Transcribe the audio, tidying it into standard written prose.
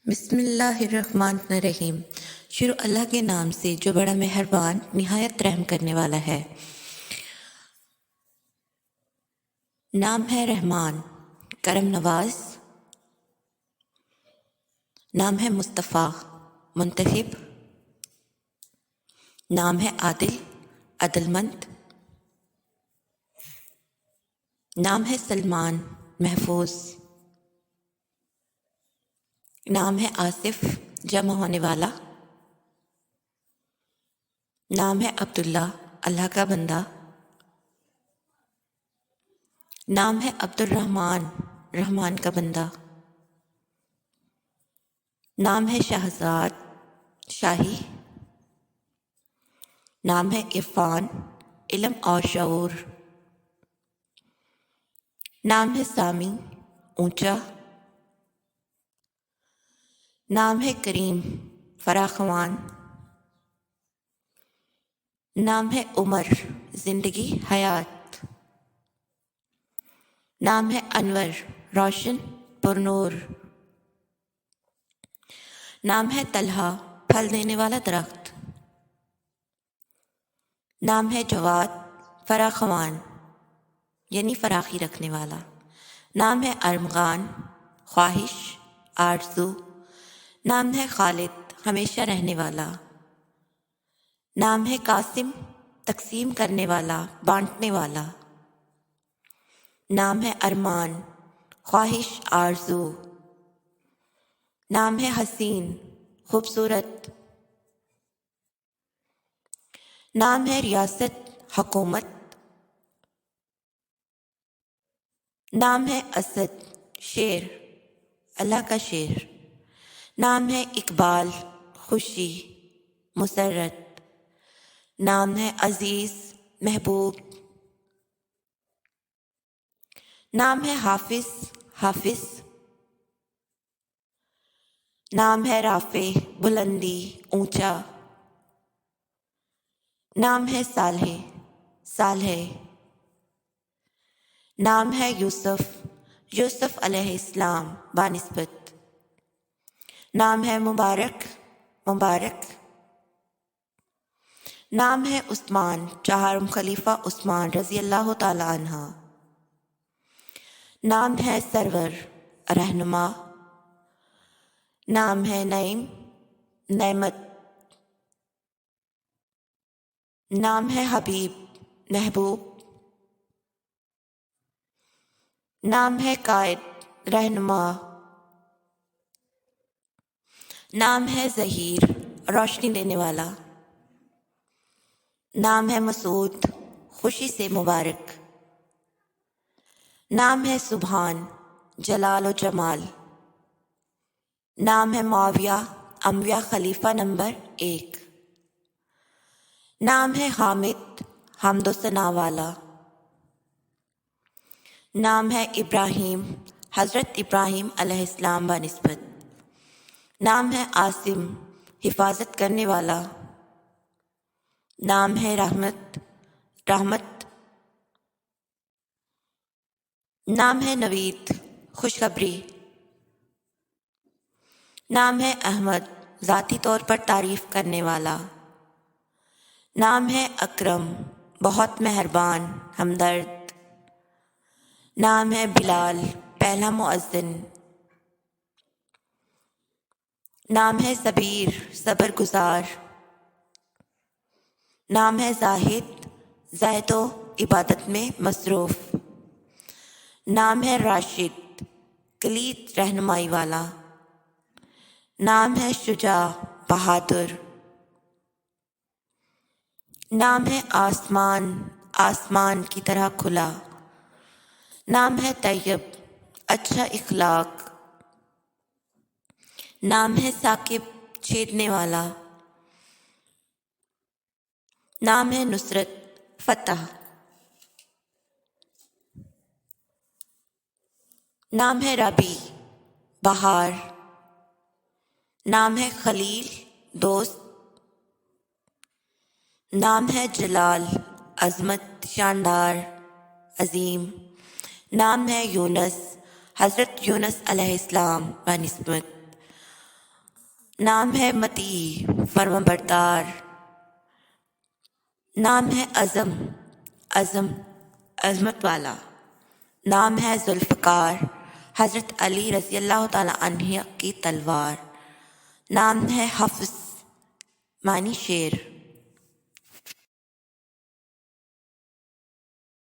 بسم اللہ الرحمن الرحیم۔ شروع اللہ کے نام سے جو بڑا مہربان نہایت رحم کرنے والا ہے۔ نام ہے رحمان، کرم نواز۔ نام ہے مصطفیٰ، منتخب۔ نام ہے عادل، عدل مند۔ نام ہے سلمان، محفوظ۔ نام ہے آصف، جمع ہونے والا۔ نام ہے عبداللہ، اللہ کا بندہ۔ نام ہے عبد الرحمن، رحمان کا بندہ۔ نام ہے شہزاد، شاہی۔ نام ہے عرفان، علم اور شعور۔ نام ہے سامی، اونچا۔ نام ہے کریم، فراخوان۔ نام ہے عمر، زندگی، حیات۔ نام ہے انور، روشن، پرنور۔ نام ہے طلحہ، پھل دینے والا درخت۔ نام ہے جواد، فراخوان یعنی فراخی رکھنے والا۔ نام ہے ارمغان، خواہش، آرزو۔ نام ہے خالد، ہمیشہ رہنے والا۔ نام ہے قاسم، تقسیم کرنے والا، بانٹنے والا۔ نام ہے ارمان، خواہش، آرزو۔ نام ہے حسین، خوبصورت۔ نام ہے ریاست، حکومت۔ نام ہے اسد، شیر، اللہ کا شیر۔ نام ہے اقبال، خوشی، مسرت۔ نام ہے عزیز، محبوب۔ نام ہے حافظ، حافظ۔ نام ہے رافع، بلندی، اونچا۔ نام ہے صالح، صالح۔ نام ہے یوسف، یوسف علیہ السلام، بانسبت۔ نام ہے مبارک، مبارک۔ نام ہے عثمان، چہارم خلیفہ عثمان رضی اللہ تعالی عنہ۔ نام ہے سرور، رہنما۔ نام ہے نعیم، نعمت۔ نام ہے حبیب، محبوب۔ نام ہے قائد، رہنما۔ نام ہے ظہیر، روشنی دینے والا۔ نام ہے مسعود، خوشی سے مبارک۔ نام ہے سبحان، جلال و جمال۔ نام ہے معاویہ، انبیاء خلیفہ نمبر 1۔ نام ہے حامد، حمد و ثنا والا۔ نام ہے ابراہیم، حضرت ابراہیم علیہ السلام بنسبت۔ نام ہے عاصم، حفاظت کرنے والا۔ نام ہے رحمت، رحمت۔ نام ہے نوید، خوشخبری۔ نام ہے احمد، ذاتی طور پر تعریف کرنے والا۔ نام ہے اکرم، بہت مہربان، ہمدرد۔ نام ہے بلال، پہلا مؤذن۔ نام ہے صبیر، صبر گزار۔ نام ہے زاہد، زاہد و عبادت میں مصروف۔ نام ہے راشد، کلید، رہنمائی والا۔ نام ہے شجاع، بہادر۔ نام ہے آسمان، آسمان کی طرح کھلا۔ نام ہے طیب، اچھا اخلاق۔ نام ہے ثاقب، چھیدنے والا۔ نام ہے نصرت، فتح۔ نام ہے ربیع، بہار۔ نام ہے خلیل، دوست۔ نام ہے جلال، عظمت، شاندار، عظیم۔ نام ہے یونس، حضرت یونس علیہ السلام بنسبت۔ نام ہے متی فرمانبردار، نام ہے عزم عظمت والا، نام ہے ذوالفقار حضرت علی رضی اللہ تعالیٰ عنہ کی تلوار، نام ہے حفظ معنی شیر،